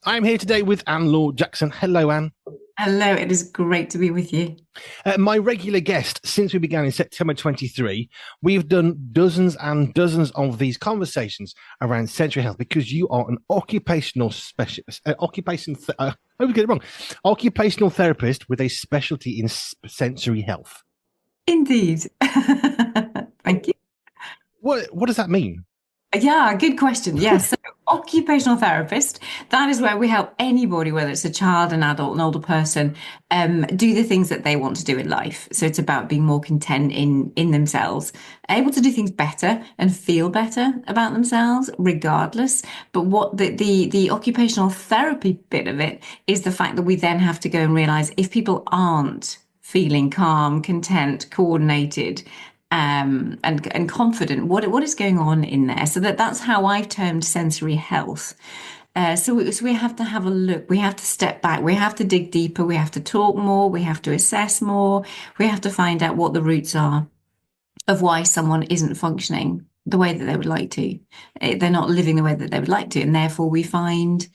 I'm here today with Laure Jackson. Hello, Anne. Hello, it is great to be with you. My regular guest since we began in September 23. We've done dozens and dozens of these conversations around sensory health because you are an occupational specialist, I would get it wrong, occupational therapist with a specialty in sensory health. Indeed. Thank you. What does that mean? Yeah, good question. Yes. So, occupational therapist, that is where we help anybody, whether it's a child, an adult, an older person, do the things that they want to do in life. So it's about being more content in themselves, able to do things better and feel better about themselves, regardless. But what the occupational therapy bit of it is the fact that we then have to go and realize if people aren't feeling calm, content, coordinated, and confident. What is going on in there? So that's how I've termed sensory health. So we have to have a look. We have to step back. We have to dig deeper. We have to talk more. We have to assess more. We have to find out what the roots are of why someone isn't functioning the way that they would like to. They're not living the way that they would like to, and therefore we find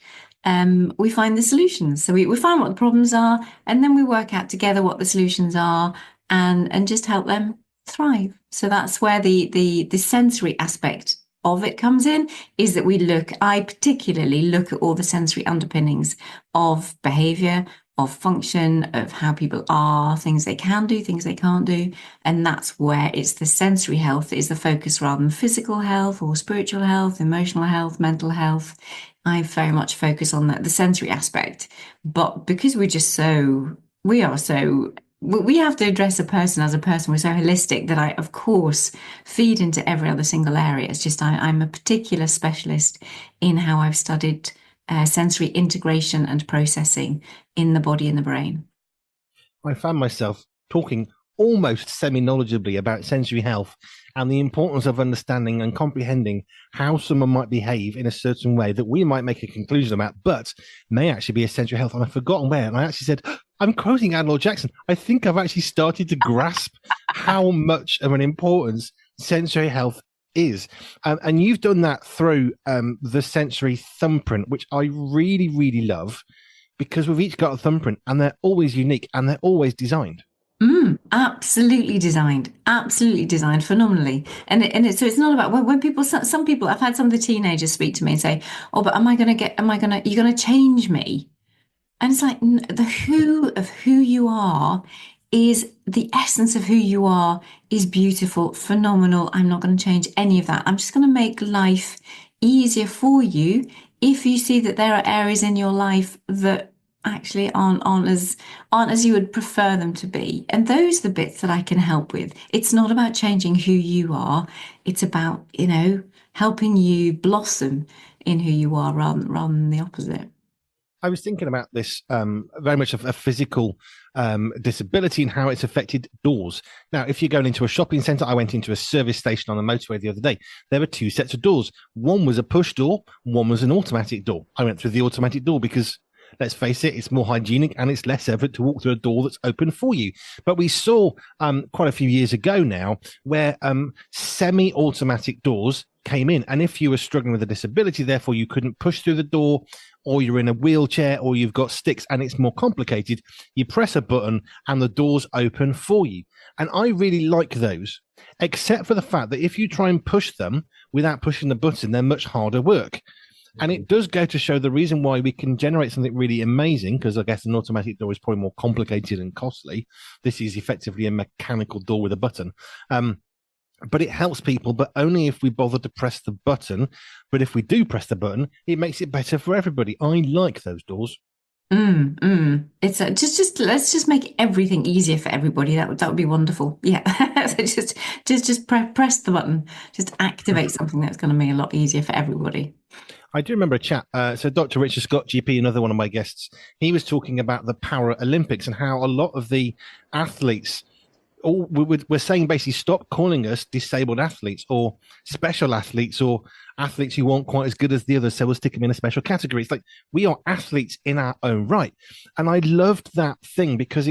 the solutions. So we find what the problems are, and then we work out together what the solutions are, and just help them thrive. So that's where the sensory aspect of it comes in, is that I particularly look at all the sensory underpinnings of behavior, of function, of how people are, things they can do, things they can't do. And that's where it's the sensory health that is the focus rather than physical health or spiritual health, emotional health, mental health. I very much focus on the sensory aspect. But because we are so we have to address a person as a person. We're so holistic that I, of course, feed into every other single area. It's just I'm a particular specialist in how I've studied sensory integration and processing in the body and the brain. I found myself talking almost semi-knowledgeably about sensory health and the importance of understanding and comprehending how someone might behave in a certain way that we might make a conclusion about, but may actually be a sensory health. And I've forgotten where. And I actually said, I'm quoting Laure Jackson. I think I've actually started to grasp how much of an importance sensory health is. And you've done that through the sensory thumbprint, which I really, really love because we've each got a thumbprint and they're always unique and they're always designed. Absolutely designed phenomenally. So it's not about when people, some people, I've had some of the teenagers speak to me and say, oh, but you're going to change me? And it's like the who of who you are is the essence of who you are is beautiful, phenomenal. I'm not going to change any of that. I'm just going to make life easier for you if you see that there are areas in your life that actually aren't as you would prefer them to be. And those are the bits that I can help with. It's not about changing who you are. It's about, helping you blossom in who you are rather than the opposite. I was thinking about this very much of a physical disability and how it's affected doors. Now, if you're going into a shopping centre, I went into a service station on the motorway the other day. There were two sets of doors. One was a push door, one was an automatic door. I went through the automatic door because, let's face it, it's more hygienic and it's less effort to walk through a door that's open for you. But we saw quite a few years ago now where semi-automatic doors came in. And if you were struggling with a disability, therefore you couldn't push through the door, or you're in a wheelchair, or you've got sticks and it's more complicated, you press a button and the doors open for you. And I really like those, except for the fact that if you try and push them without pushing the button, they're much harder work. And it does go to show the reason why we can generate something really amazing, because I guess an automatic door is probably more complicated and costly. This is effectively a mechanical door with a button. But it helps people, but only if we bother to press the button. But if we do press the button, it makes it better for everybody. I like those doors. It's just let's just make everything easier for everybody. That would be wonderful. Yeah. So press the button. Just activate something that's going to make it a lot easier for everybody. I do remember a chat. So Dr. Richard Scott, GP, another one of my guests, he was talking about the Paralympics and how a lot of the athletes, we're saying basically stop calling us disabled athletes or special athletes or athletes who aren't quite as good as the others, so we'll stick them in a special category. It's like we are athletes in our own right. And I loved that thing because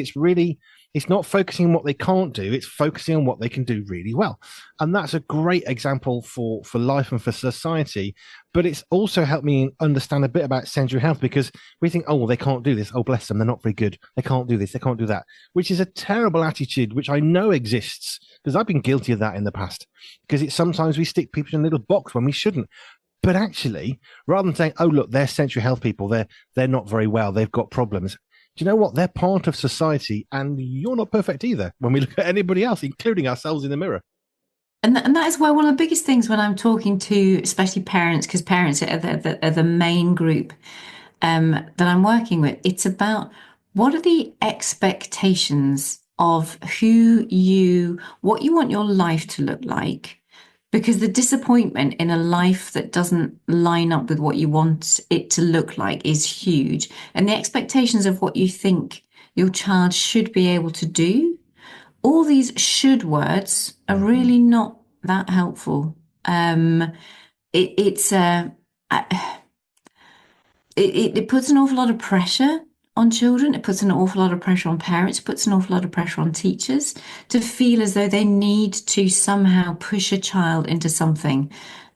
It's not focusing on what they can't do, it's focusing on what they can do really well. And that's a great example for life and for society. But it's also helped me understand a bit about sensory health, because we think, oh, well, they can't do this. Oh, bless them. They're not very good. They can't do this. They can't do that, which is a terrible attitude, which I know exists because I've been guilty of that in the past. Because it's sometimes we stick people in a little box when we shouldn't. But actually, rather than saying, oh, look, they're sensory health people, they're not very well, they've got problems. Do you know what? They're part of society, and you're not perfect either when we look at anybody else, including ourselves in the mirror. And that is why one of the biggest things when I'm talking to, especially parents, because parents are the main group that I'm working with, it's about what are the expectations of what you want your life to look like. Because the disappointment in a life that doesn't line up with what you want it to look like is huge. And the expectations of what you think your child should be able to do, all these should words are really not that helpful. It, it's it puts an awful lot of pressure on children. It puts an awful lot of pressure on parents. It puts an awful lot of pressure on teachers to feel as though they need to somehow push a child into something.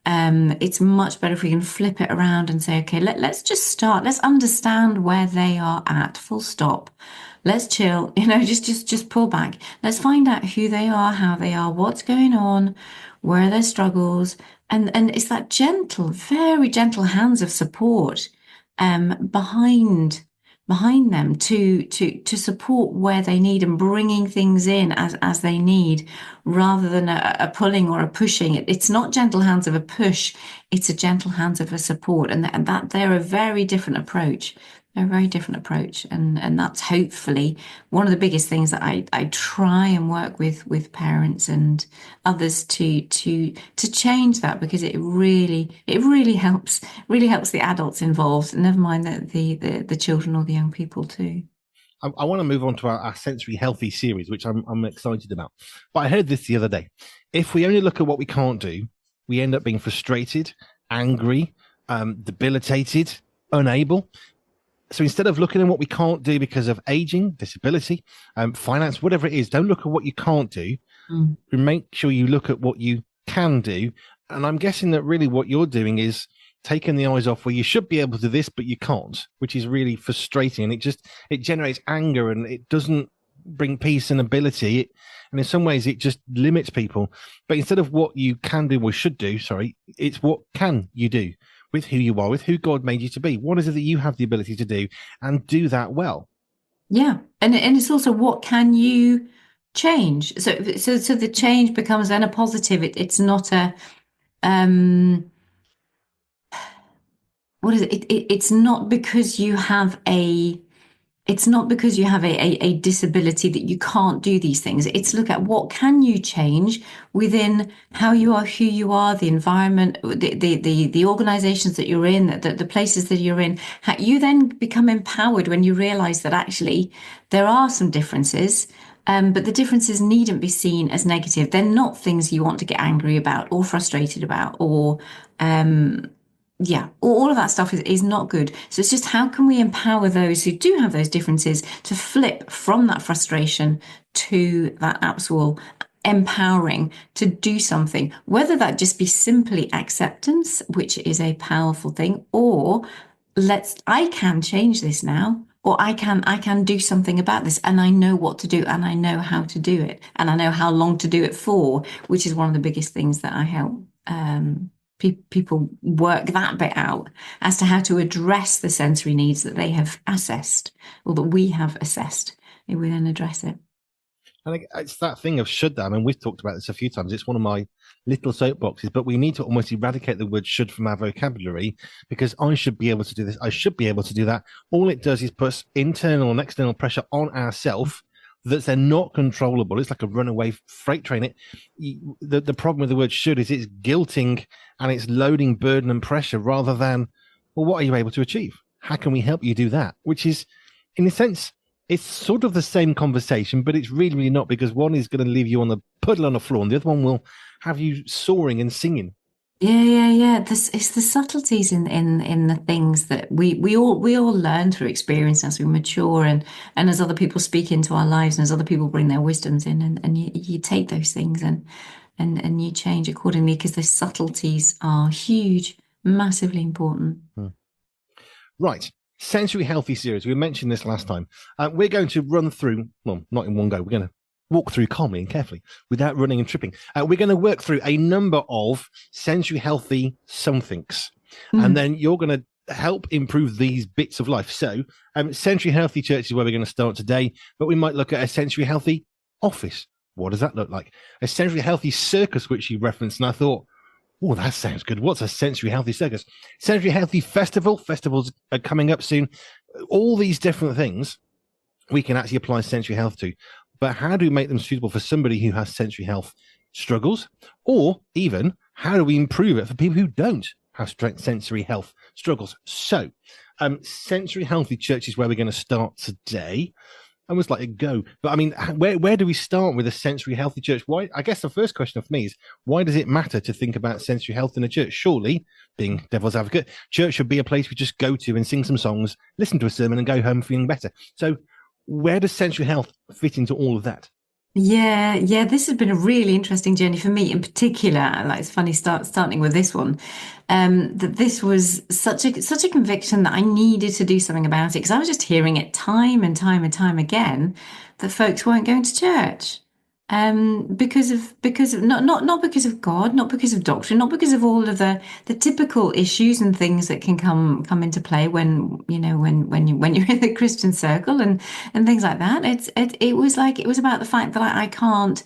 It's much better if we can flip it around and say, okay, let's just start. Let's understand where they are at. Full stop. Let's chill. Just pull back. Let's find out who they are, how they are, what's going on, where are their struggles, and it's that gentle, very gentle hands of support behind them to support where they need and bringing things in as they need, rather than a pulling or a pushing. It's not gentle hands of a push, it's a gentle hands of a support, and that they're a very different approach. They're a very different approach, and that's hopefully one of the biggest things that I try and work with parents and others to change that, because it really helps the adults involved, never mind the children or the young people too. I want to move on to our sensory healthy series, which I'm excited about. But I heard this the other day. If we only look at what we can't do, we end up being frustrated, angry, debilitated, unable. So instead of looking at what we can't do because of aging, disability, finance, whatever it is, don't look at what you can't do. Make sure you look at what you can do. And I'm guessing that really what you're doing is taking the eyes off where you should be able to do this, but you can't, which is really frustrating. And it generates anger, and it doesn't bring peace and ability. And in some ways, it just limits people. But instead of what you can do or should do, it's what can you do with who you are, with who God made you to be. What is it that you have the ability to do, and do that well? Yeah, and it's also what can you change. So the change becomes then a positive. It's not a what is it? It's not because you have a disability that you can't do these things. It's look at what can you change within how you are, who you are, the environment, the organizations that you're in, the places that you're in. How you then become empowered when you realize that actually there are some differences. But the differences needn't be seen as negative. They're not things you want to get angry about or frustrated about, or all of that stuff is not good. So it's just how can we empower those who do have those differences to flip from that frustration to that actual empowering to do something, whether that just be simply acceptance, which is a powerful thing, or I can change this now, or I can do something about this, and I know what to do, and I know how to do it, and I know how long to do it for, which is one of the biggest things that I help people work that bit out as to how to address the sensory needs that they have assessed, or that we have assessed, and we then address it. And it's that thing of should that. I mean, we've talked about this a few times. It's one of my little soapboxes, but we need to almost eradicate the word should from our vocabulary, because I should be able to do this, I should be able to do that. All it does is put internal and external pressure on ourselves that they're not controllable. It's like a runaway freight train. The problem with the word should is it's guilting and it's loading burden and pressure, rather than, well, what are you able to achieve? How can we help you do that? Which is, in a sense, it's sort of the same conversation, but it's really, really not, because one is going to leave you on the puddle on the floor, and the other one will have you soaring and singing. Yeah. It's the subtleties in the things that we all learn through experience as we mature and as other people speak into our lives and as other people bring their wisdoms in and you take those things and you change accordingly because the subtleties are huge, massively important. Hmm. Right. Sensory Healthy series. We mentioned this last time. We're going to run through, well, not in one go. We're going to walk through calmly and carefully without running and tripping. We're going to work through a number of sensory healthy somethings. And Mm. then you're going to help improve these bits of life. So, sensory healthy church is where we're going to start today, but we might look at a sensory healthy office. What does that look like? A sensory healthy circus, which you referenced. And I thought, oh, that sounds good. What's a sensory healthy circus? Sensory healthy festival. Festivals are coming up soon. All these different things we can actually apply sensory health to. But how do we make them suitable for somebody who has sensory health struggles? Or even how do we improve it for people who don't have sensory health struggles? So, sensory healthy church is where we're going to start today. I almost like it go. But I mean, where do we start with a sensory healthy church? Why? I guess the first question for me is, why does it matter to think about sensory health in a church? Surely, being devil's advocate, church should be a place we just go to and sing some songs, listen to a sermon, and go home feeling better. So, where does sensory health fit into all of that? Yeah. This has been a really interesting journey for me in particular. Like it's funny starting with this one. That this was such a conviction that I needed to do something about it because I was just hearing it time and time and time again that folks weren't going to church. Because of not because of God, not because of doctrine, not because of all of the typical issues and things that can come into play when when you're in the Christian circle and things like that. It was about the fact that I can't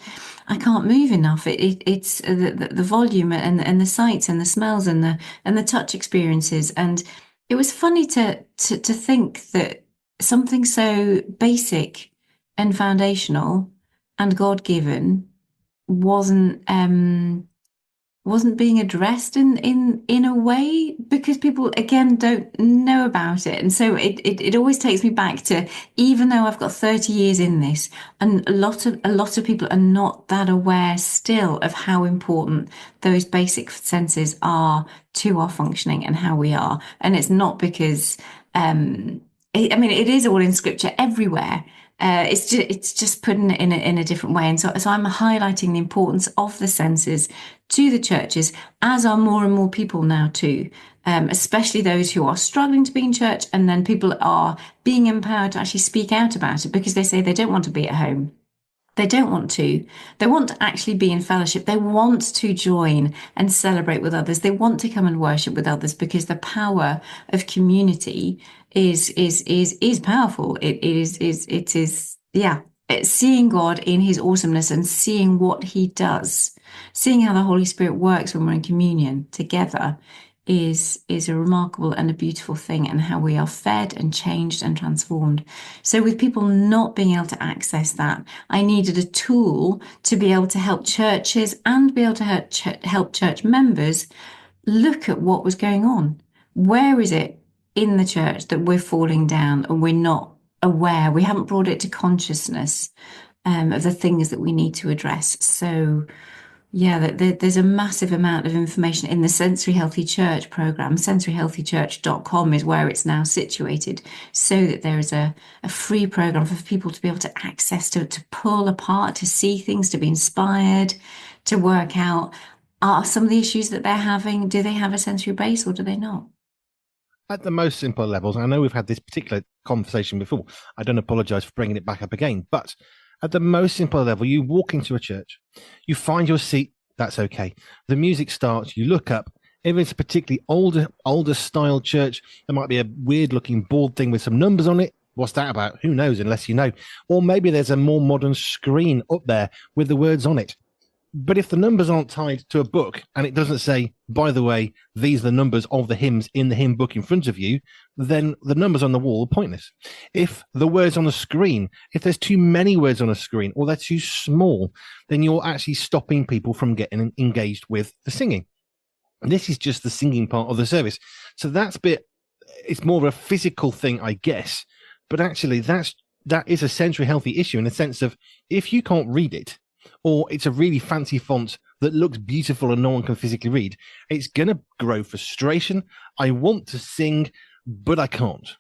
move enough. It's the volume and the sights and the smells and the touch experiences. And it was funny to think that something so basic and foundational and God-given wasn't wasn't being addressed in a way because people again don't know about it. And so it always takes me back to, even though I've got 30 years in this, and a lot of people are not that aware still of how important those basic senses are to our functioning and how we are. And it's not because I mean, it is all in scripture everywhere. It's just put in a different way, and so I'm highlighting the importance of the senses to the churches, as are more and more people now too, especially those who are struggling to be in church, and then people are being empowered to actually speak out about it because they say they don't want to be at home. They don't want to. They want to actually be in fellowship. They want to join and celebrate with others. They want to come and worship with others because the power of community is powerful. It is yeah. It's seeing God in his awesomeness and seeing what he does, seeing how the Holy Spirit works when we're in communion together is a remarkable and a beautiful thing, and how we are fed and changed and transformed. So with people not being able to access that, I needed a tool to be able to help churches and be able to help church members look at what was going on. Where is it in the church that we're falling down and we're not aware? We haven't brought it to consciousness of the things that we need to address. So yeah, there's a massive amount of information in the Sensory Healthy Church program. Sensoryhealthychurch.com is where it's now situated, so that there is a free program for people to be able to access, to pull apart, to see things, to be inspired, to work out, are some of the issues that they're having, do they have a sensory base or do they not? At the most simple levels, I know we've had this particular conversation before. I don't apologize for bringing it back up again, but at the most simple level, you walk into a church, you find your seat, that's okay. The music starts, you look up. If it's a particularly older style church, there might be a weird looking board thing with some numbers on it. What's that about? Who knows, unless you know. Or maybe there's a more modern screen up there with the words on it. But if the numbers aren't tied to a book and it doesn't say, by the way, these are the numbers of the hymns in the hymn book in front of you, then the numbers on the wall are pointless. If the words on the screen, if there's too many words on a screen or they're too small, then you're actually stopping people from getting engaged with the singing. And this is just the singing part of the service. So that's it's more of a physical thing, I guess. But actually, that is a sensory healthy issue in the sense of, if you can't read it, or it's a really fancy font that looks beautiful and no one can physically read, it's going to grow frustration. I want to sing, but I can't.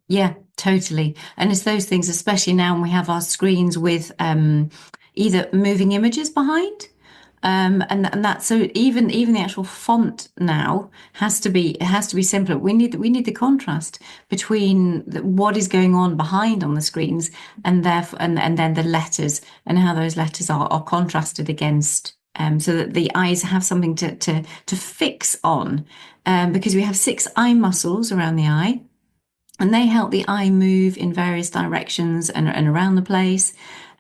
Yeah, totally. And it's those things, especially now when we have our screens with either moving images behind. And that so even the actual font now has to be simpler. We need the contrast between what is going on behind on the screens and therefore and then the letters and how those letters are contrasted against so that the eyes have something to fix on because we have six eye muscles around the eye and they help the eye move in various directions and around the place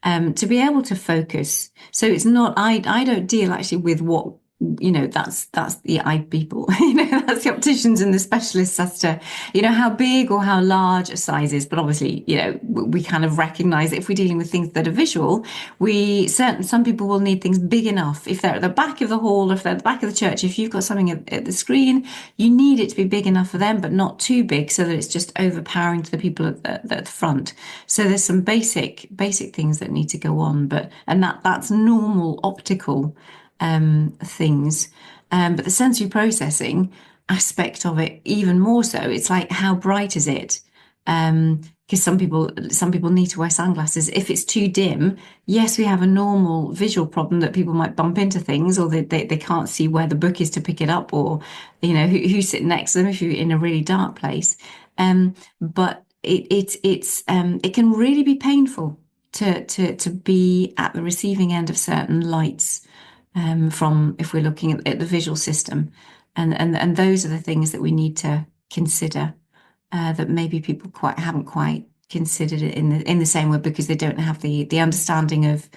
to be able to focus. So it's not I don't deal actually with what that's the eye people that's the opticians and the specialists as to how big or how large a size is, but obviously we kind of recognize that if we're dealing with things that are visual, some people will need things big enough. If they're at the back of the hall, if they're at the back of the church, if you've got something at the screen, you need it to be big enough for them but not too big so that it's just overpowering to the people at the front. So there's some basic things that need to go on, and that's normal optical things. But the sensory processing aspect of it, even more so, it's like how bright is it? Because some people need to wear sunglasses. If it's too dim, yes, we have a normal visual problem that people might bump into things, or they can't see where the book is to pick it up, or who's sitting next to them if you're in a really dark place. But it can really be painful to be at the receiving end of certain lights from if we're looking at the visual system, and those are the things that we need to consider that maybe people haven't quite considered it in the same way because they don't have the understanding of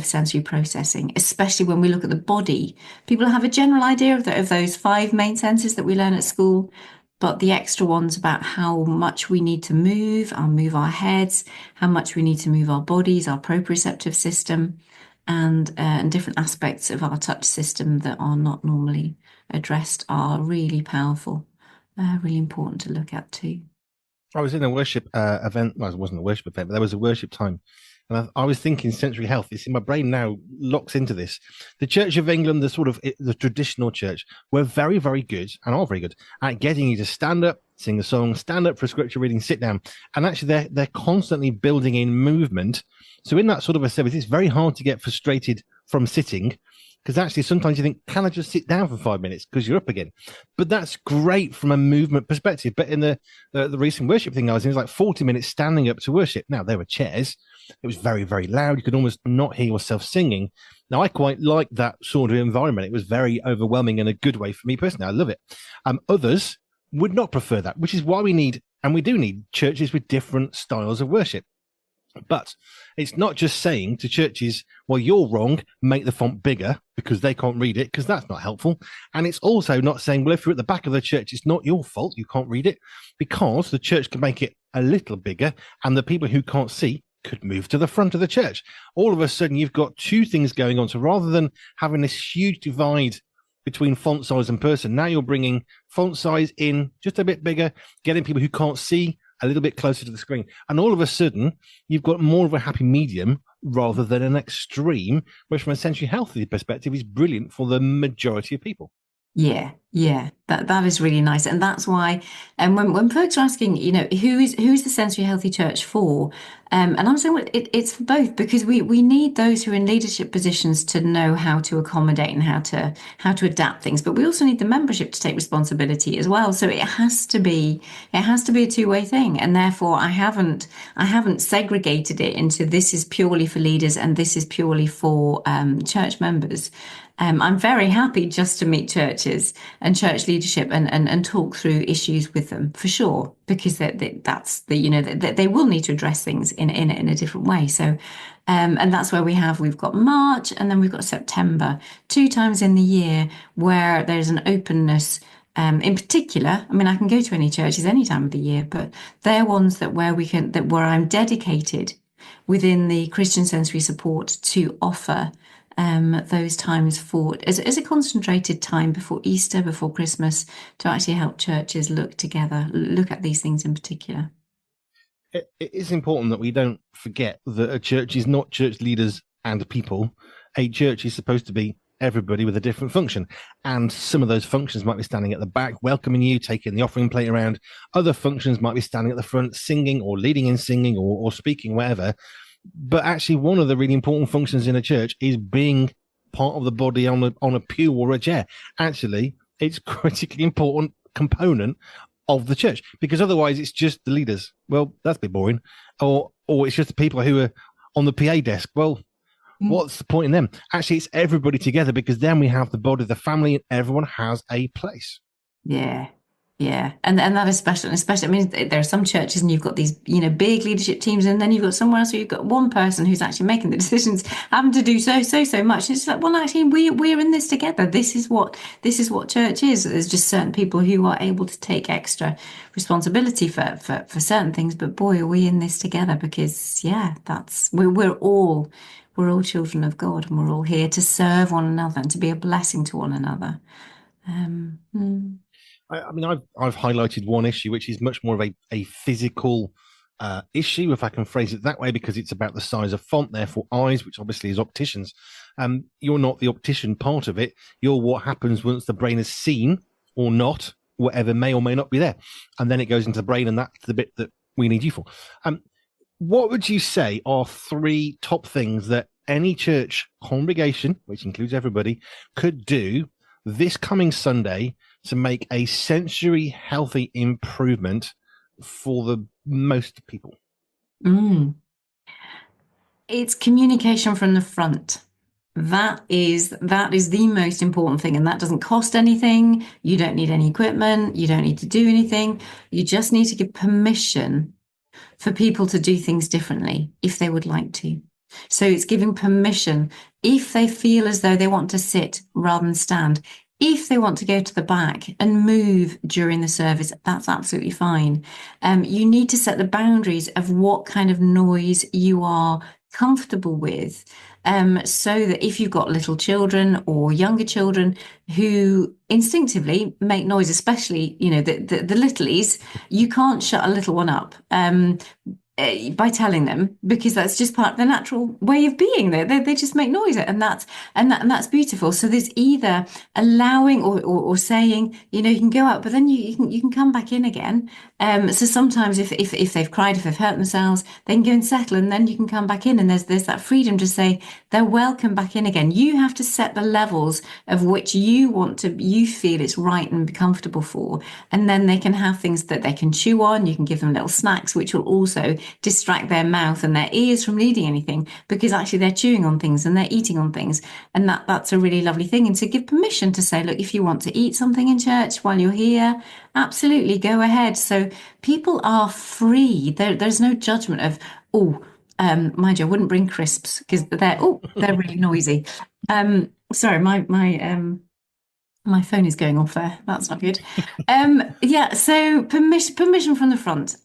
sensory processing, especially when we look at the body. People have a general idea of those five main senses that we learn at school, but the extra ones about how much we need to move our heads, how much we need to move our bodies, our proprioceptive system, and different aspects of our touch system that are not normally addressed are really powerful, really important to look at too. I was in a worship event. Well, it wasn't a worship event, but there was a worship time. And I was thinking sensory health. It's in my brain now, locks into this. The Church of England, the traditional church, were very, very good and are very good at getting you to stand up, sing a song, stand up for a scripture reading, sit down. And actually, they're constantly building in movement. So in that sort of a service, it's very hard to get frustrated from sitting because actually sometimes you think, can I just sit down for 5 minutes because you're up again? But that's great from a movement perspective. But in the recent worship thing I was in, it was like 40 minutes standing up to worship. Now, there were chairs. It was very, very loud. You could almost not hear yourself singing. Now, I quite like that sort of environment. It was very overwhelming in a good way for me personally. I love it. Others would not prefer that, which is why we do need churches with different styles of worship. But it's not just saying to churches, well, you're wrong, make the font bigger because they can't read it, because that's not helpful. And it's also not saying, well, if you're at the back of the church, it's not your fault, you can't read it, because the church can make it a little bigger and the people who can't see could move to the front of the church. All of a sudden, you've got two things going on. So rather than having this huge divide between font size and person, now you're bringing font size in just a bit bigger, getting people who can't see a little bit closer to the screen. And all of a sudden, you've got more of a happy medium rather than an extreme, which from a sensory healthy perspective is brilliant for the majority of people. Yeah, that is really nice, and that's why. And when folks are asking, who's the sensory healthy church for, and I'm saying well, it's for both because we need those who are in leadership positions to know how to accommodate and how to adapt things, but we also need the membership to take responsibility as well. So it has to be a two-way thing, and therefore I haven't segregated it into this is purely for leaders and this is purely for church members. I'm very happy just to meet churches and church leadership and talk through issues with them for sure, because they will need to address things in a different way. So, and that's where we've got March and then we've got September, 2 times in the year where there's an openness. In particular, I mean, I can go to any churches any time of the year, but they're ones where I'm dedicated within the Christian sensory support to offer those times as a concentrated time before Easter, before Christmas, to actually help churches look at these things in particular. It is important that we don't forget that a church is not church leaders and people. a church is supposed to be everybody with a different function. And some of those functions might be standing at the back, welcoming you, taking the offering plate around. Other functions might be standing at the front, singing or leading in singing or speaking, whatever. But actually, one of the really important functions in a church is being part of the body on a pew or a chair. Actually, it's critically important component of the church, because otherwise it's just the leaders. Well, that's a bit boring. Or it's just the people who are on the PA desk. Well, what's the point in them? Actually, it's everybody together, because then we have the body of the family and everyone has a place. Yeah. Yeah. And that is special. And especially, I mean, there are some churches and you've got these, big leadership teams, and then you've got somewhere else where you've got one person who's actually making the decisions, having to do so much. It's like, well, actually, we're in this together. This is what church is. There's just certain people who are able to take extra responsibility for certain things. But boy, are we in this together, because we're all children of God, and we're all here to serve one another and to be a blessing to one another. I mean, I've highlighted one issue, which is much more of a physical issue, if I can phrase it that way, because it's about the size of font, therefore eyes, which obviously is opticians. You're not the optician part of it. You're what happens once the brain is seen or not, whatever may or may not be there. And then it goes into the brain, and that's the bit that we need you for. What would you say are 3 top things that any church congregation, which includes everybody, could do this coming Sunday to make a sensory healthy improvement for the most people? It's communication from the front. That is the most important thing, and that doesn't cost anything. You don't need any equipment. You don't need to do anything. You just need to give permission for people to do things differently if they would like to. So it's giving permission if they feel as though they want to sit rather than stand. If they want to go to the back and move during the service, that's absolutely fine. You need to set the boundaries of what kind of noise you are comfortable with, so that if you've got little children or younger children who instinctively make noise, especially, the littlies, you can't shut a little one up. By telling them, because that's just part of the natural way of being there. They just make noise, and that's beautiful. So there's either allowing or saying, you can go out, but then you can come back in again. So sometimes if they've cried, if they've hurt themselves, they can go and settle, and then you can come back in, and there's that freedom to say they're welcome back in again. You have to set the levels of which you feel it's right and comfortable for, and then they can have things that they can chew on. You can give them little snacks, which will also distract their mouth and their ears from reading anything, because actually they're chewing on things and they're eating on things, and that's a really lovely thing. And to give permission to say, look, if you want to eat something in church while you're here, absolutely go ahead. So people are free. There's no judgment of, mind you, I wouldn't bring crisps because they're really noisy. Sorry, my phone is going off there. That's not good. So permission from the front.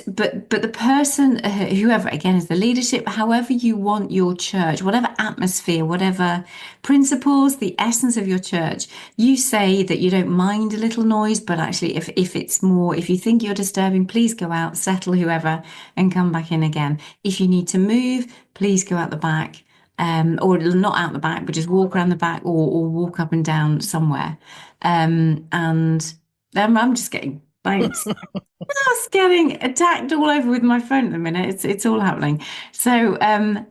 But the person, whoever, again, is the leadership, however you want your church, whatever atmosphere, whatever principles, the essence of your church, you say that you don't mind a little noise, but actually if you think you're disturbing, please go out, settle whoever, and come back in again. If you need to move, please go out the back. Or not out the back, but just walk around the back, or walk up and down somewhere. And I'm just getting bites. Just getting attacked all over with my phone at the minute. It's all happening. So,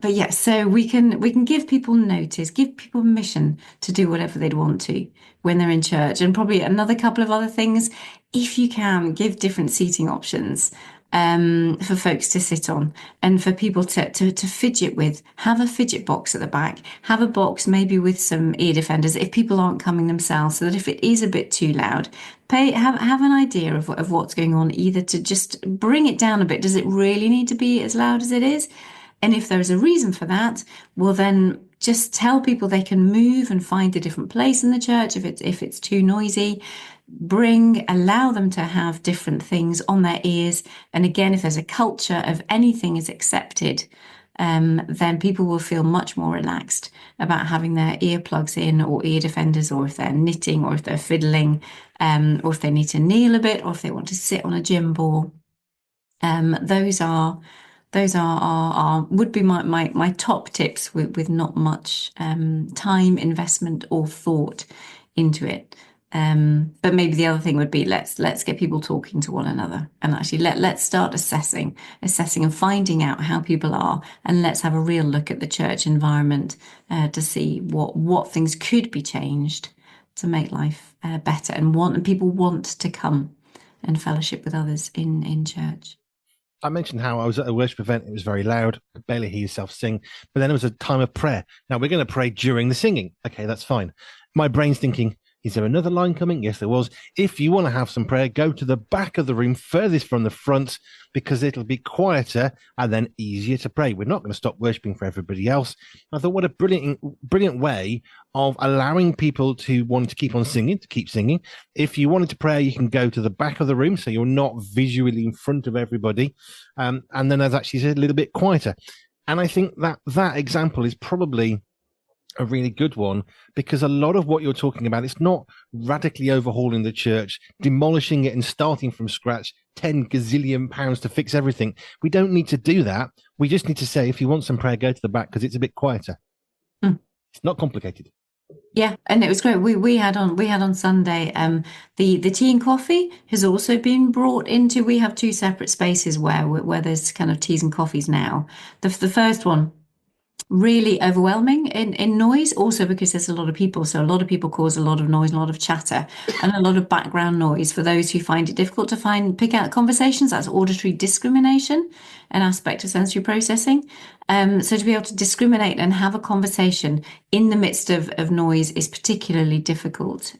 but yeah, so we can give people notice, give people permission to do whatever they'd want to when they're in church, and probably another couple of other things. If you can, give different seating options. For folks to sit on, and for people to fidget with. Have a fidget box at the back. Have a box maybe with some ear defenders if people aren't coming themselves, so that if it is a bit too loud, have an idea of what's going on, either to just bring it down a bit. Does it really need to be as loud as it is? And if there is a reason for that, well, then just tell people they can move and find a different place in the church if it's too noisy. Allow them to have different things on their ears. And again, if there's a culture of anything is accepted, then people will feel much more relaxed about having their earplugs in, or ear defenders, or if they're knitting, or if they're fiddling, or if they need to kneel a bit, or if they want to sit on a gym ball. Those are those are would be my top tips with not much time investment or thought into it. But maybe the other thing would be let's get people talking to one another and actually let's start assessing and finding out how people are, and let's have a real look at the church environment to see what things could be changed to make life better, and people want to come and fellowship with others in church. I mentioned how I was at a worship event. It was very loud. Could barely hear yourself sing. But then there was a time of prayer. Now we're going to pray during the singing. Okay, that's fine. My brain's thinking, is there another line coming? Yes, there was. If you want to have some prayer, go to the back of the room, furthest from the front, because it'll be quieter and then easier to pray. We're not going to stop worshiping for everybody else. I thought, what a brilliant way of allowing people to want to keep on singing, to keep singing. If you wanted to pray, you can go to the back of the room, so you're not visually in front of everybody. And then, as actually said, a little bit quieter. And I think that example is probably a really good one, because a lot of what you're talking about, it's not radically overhauling the church, demolishing it and starting from scratch, 10 gazillion pounds to fix everything. We don't need to do that. We just need to say, if you want some prayer, go to the back because it's a bit quieter. It's not complicated. Yeah, and it was great. We had on Sunday the tea and coffee has also been brought into. We have two separate spaces where there's kind of teas and coffees now. The first one, really overwhelming in noise, also because there's a lot of people. So a lot of people cause a lot of noise, a lot of chatter, and a lot of background noise. For those who find it difficult to pick out conversations, that's auditory discrimination, an aspect of sensory processing. So to be able to discriminate and have a conversation in the midst of noise is particularly difficult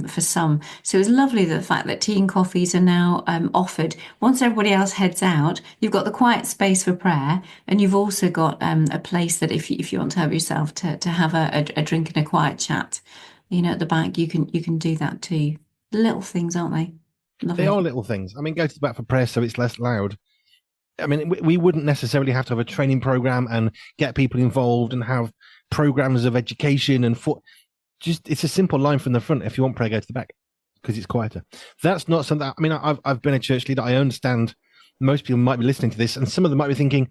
for some. So it's lovely that the fact that tea and coffees are now offered. Once everybody else heads out, you've got the quiet space for prayer, and you've also got a place that if you want to have yourself to have a drink and a quiet chat, at the back, you can do that too. Little things, aren't they? Lovely. They are little things. I mean, go to the back for prayer so it's less loud. I mean, we wouldn't necessarily have to have a training program and get people involved and have programs of education just it's a simple line from the front. If you want prayer, go to the back because it's quieter. That's not something. I mean, I've been a church leader. I understand most people might be listening to this, and some of them might be thinking,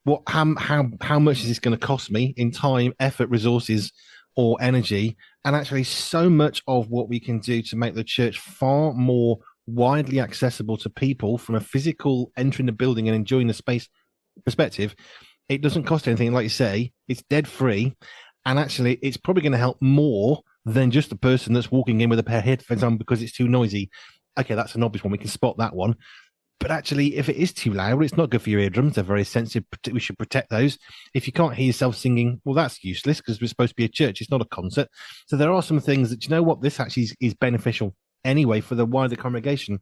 "What? How much is this going to cost me in time, effort, resources, or energy?" And actually, so much of what we can do to make the church far more widely accessible to people from a physical entering the building and enjoying the space perspective, it doesn't cost anything. Like you say, it's dead free. And actually, it's probably going to help more than just the person that's walking in with a pair of headphones on because it's too noisy. Okay, that's an obvious one. We can spot that one. But actually, if it is too loud, it's not good for your eardrums. They're very sensitive. We should protect those. If you can't hear yourself singing, well, that's useless because we're supposed to be a church. It's not a concert. So there are some things that, this actually is beneficial anyway for the wider congregation.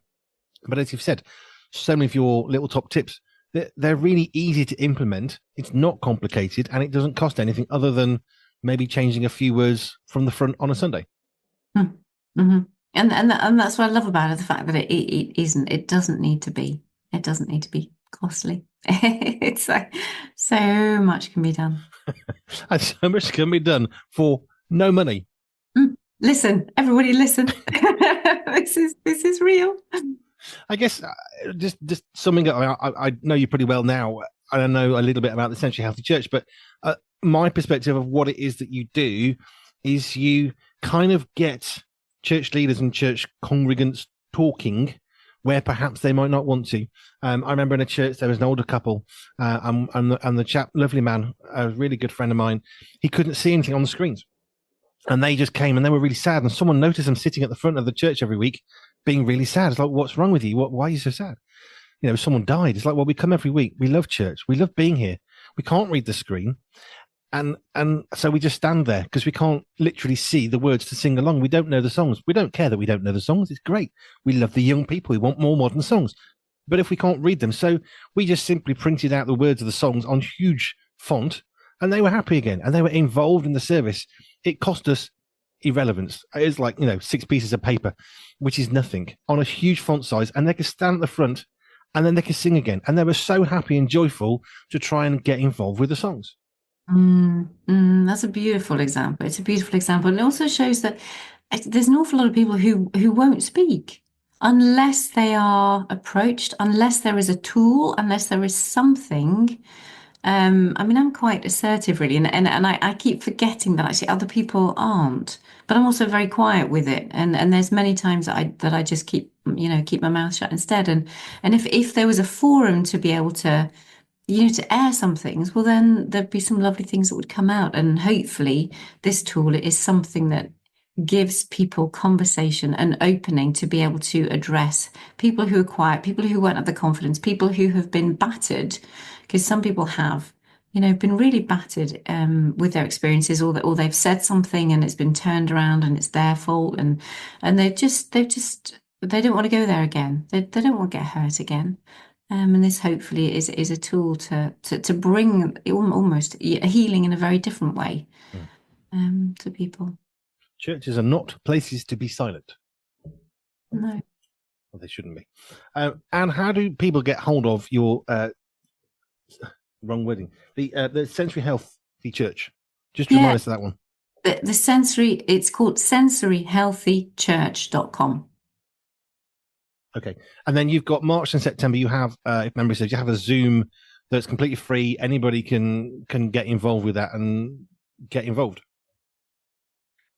But as you've said, so many of your little top tips, they're really easy to implement. It's not complicated and it doesn't cost anything other than maybe changing a few words from the front on a Sunday. Mm-hmm. And that's what I love about it, the fact that it doesn't need to be costly. It's like so much can be done. And so much can be done for no money. Listen, everybody listen. This is real. I guess just summing up, I know you pretty well now, and I know a little bit about the Century Healthy Church, but my perspective of what it is that you do is you kind of get church leaders and church congregants talking where perhaps they might not want to. I remember in a church, there was an older couple, and the chap, lovely man, a really good friend of mine, he couldn't see anything on the screens. And they just came and they were really sad. And someone noticed them sitting at the front of the church every week being really sad. It's like, what's wrong with you? Why are you so sad? Someone died. It's like, well, we come every week. We love church. We love being here. We can't read the screen. And so we just stand there because we can't literally see the words to sing along. We don't know the songs. We don't care that we don't know the songs. It's great. We love the young people. We want more modern songs. But if we can't read them, so we just simply printed out the words of the songs on huge font and they were happy again and they were involved in the service. It cost us irrelevance. It's like, 6 pieces of paper, which is nothing, on a huge font size. And they could stand at the front and then they could sing again. And they were so happy and joyful to try and get involved with the songs. That's a beautiful example. It's a beautiful example. And it also shows that there's an awful lot of people who won't speak. unless they are approached, unless there is a tool, unless there is something. I mean, I'm quite assertive, really, and I keep forgetting that actually other people aren't. But I'm also very quiet with it, and there's many times that I just keep my mouth shut instead. And if there was a forum to be able to to air some things, well, then there'd be some lovely things that would come out. And hopefully, this tool is something that gives people conversation and opening to be able to address people who are quiet, people who won't have the confidence, people who have been battered, because some people have, been really battered with their experiences, or they've said something and it's been turned around and it's their fault, and they don't want to go there again. They don't want to get hurt again. And this hopefully is a tool to bring almost a healing in a very different way to people. Churches are not places to be silent. No. Well, they shouldn't be. And how do people get hold of your wrong wording? The Sensory Healthy Church. Just remind us of that one. The sensory, it's called sensoryhealthychurch.com. Okay. And then you've got March and September. You have, if memory serves, you have a Zoom that's completely free. Anybody can get involved with that and get involved.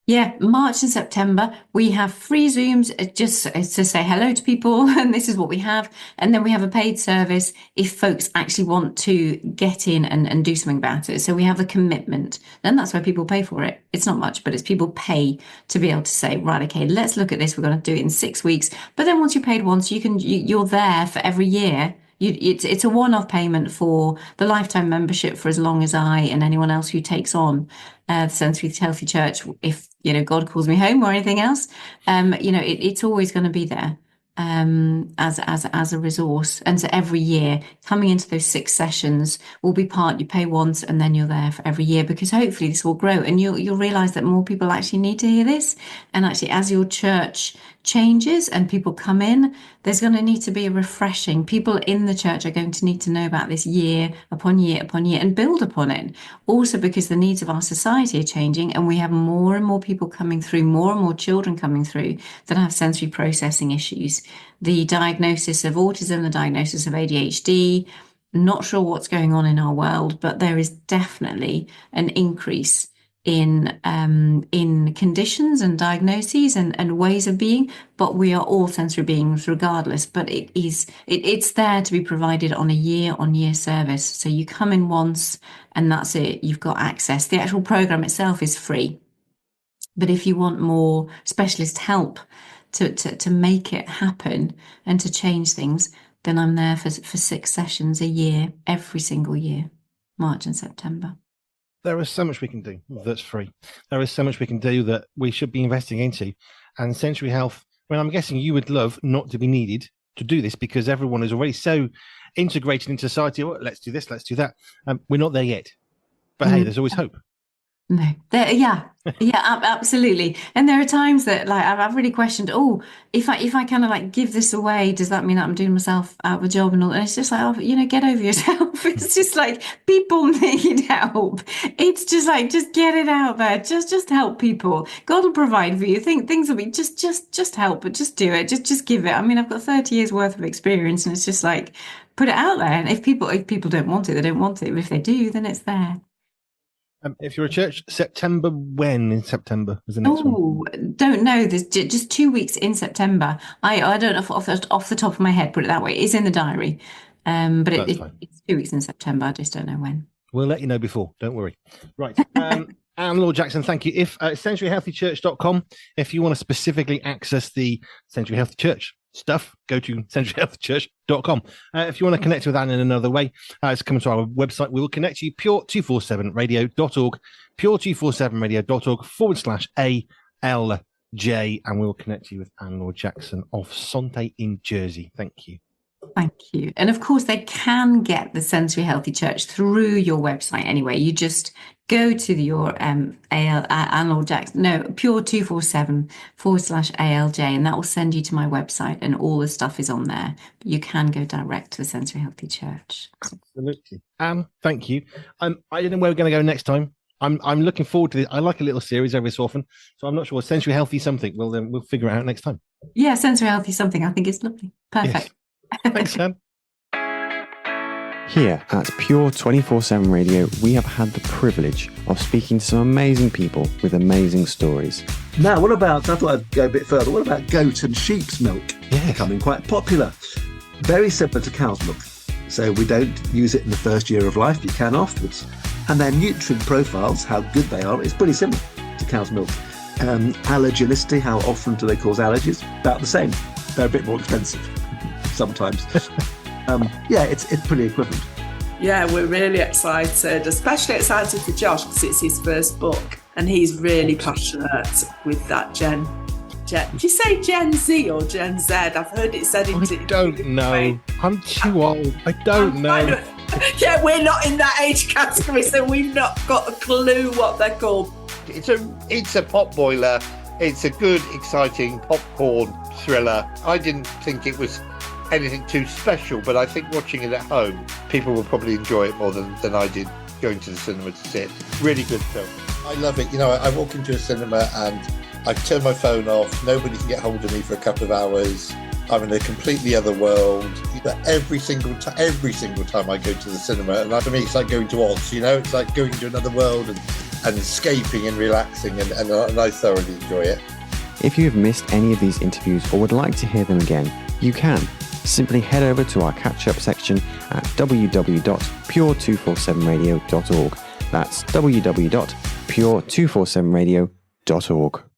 Yeah, March and September, we have free Zooms just to say hello to people, and this is what we have. And then we have a paid service if folks actually want to get in and do something about it. So we have the commitment, and that's why people pay for it. It's not much, but it's people pay to be able to say, right, okay, let's look at this. We're going to do it in 6 weeks. But then once you're paid once, you're there for every year. It's a one-off payment for the lifetime membership for as long as I and anyone else who takes on the Sensory Healthy Church. If God calls me home or anything else, it's always going to be there as a resource. And so every year, coming into those 6 sessions will be part. You pay once, and then you're there for every year, because hopefully this will grow, and you'll realise that more people actually need to hear this. And actually, as your church changes and people come in, there's going to need to be a refreshing. People in the church are going to need to know about this year upon year upon year and build upon it. Also, because the needs of our society are changing, and we have more and more people coming through, more and more children coming through that have sensory processing issues. The diagnosis of autism, the diagnosis of ADHD, not sure what's going on in our world, but there is definitely an increase in conditions and diagnoses and ways of being, but we are all sensory beings regardless. But it's there to be provided on a year-on-year service. So you come in once and that's it. You've got access. The actual program itself is free. But if you want more specialist help to make it happen and to change things, then I'm there for 6 sessions a year, every single year, March and September. There is so much we can do that's free. There is so much we can do that we should be investing into. And sensory health, I mean, I'm guessing you would love not to be needed to do this, because everyone is already so integrated into society. Oh, let's do this, let's do that. We're not there yet. But hey, there's always hope. No, yeah, absolutely. And there are times that I've really questioned, oh, if I kind of give this away, does that mean that I'm doing myself out of a job and all? And it's just get over yourself. It's just people need help. It's just just get it out there. Just help people. God will provide for you. Things will be just help, but just do it. Just give it. I mean, I've got 30 years worth of experience, and it's just put it out there. And if people don't want it, they don't want it. But if they do, then it's there. If you're a church, September, when in September is the next one? Oh, don't know. There's just 2 weeks in September. I don't know off the top of my head, put it that way. It's in the diary. But it's 2 weeks in September. I just don't know when. We'll let you know before. Don't worry. Right. And Laure Jackson, thank you. If sensoryhealthychurch.com, if you want to specifically access the Sensory Healthy Church stuff, go to sensoryhealthychurch.com. If you want to connect with Anne in another way, it's come to our website. We will connect you, pure247radio.org, pure247radio.org/ALJ, and we'll connect you with Anne Laure Jackson of Sonte in Jersey. Thank you. Thank you. And of course, they can get the Sensory Healthy Church through your website anyway. You just go to your Anne Laure Jackson, pure247/ALJ, and that will send you to my website, and all the stuff is on there. But you can go direct to the Sensory Healthy Church. Absolutely. Thank you. I don't know where we're going to go next time. I'm looking forward to this. I like a little series every so often, so I'm not sure. Sensory healthy something. Well, then we'll figure it out next time. Yeah, sensory healthy something. I think it's lovely. Yes. Perfect. Thanks, Sam. Here at Pure 24/7 Radio, we have had the privilege of speaking to some amazing people with amazing stories. Now, what about, I thought I'd go a bit further, what about goat and sheep's milk? Yes. Becoming quite popular. Very similar to cow's milk. So we don't use it in the first year of life, you can afterwards. And their nutrient profiles, how good they are, is pretty similar to cow's milk. Allergenicity, how often do they cause allergies? About the same. They're a bit more expensive sometimes. It's pretty equivalent. Yeah, we're really excited, especially excited for Josh because it's his first book and he's really passionate with that Gen. Did you say Gen Z or Gen Z? I've heard it said I don't know. I'm too old. I don't know. Yeah, we're not in that age category, so we've not got a clue what they're called. It's a pot boiler. It's a good, exciting popcorn thriller. I didn't think it was anything too special, but I think watching it at home, people will probably enjoy it more than I did going to the cinema to see it. Really good film. I love it. You know, I walk into a cinema and I turn my phone off. Nobody can get hold of me for a couple of hours. I'm in a completely other world. But every single time I go to the cinema, and for me, it's like going to Oz. You know, it's like going to another world and escaping and relaxing, and I thoroughly enjoy it. If you have missed any of these interviews or would like to hear them again, you can. Simply head over to our catch-up section at www.pure247radio.org. That's www.pure247radio.org.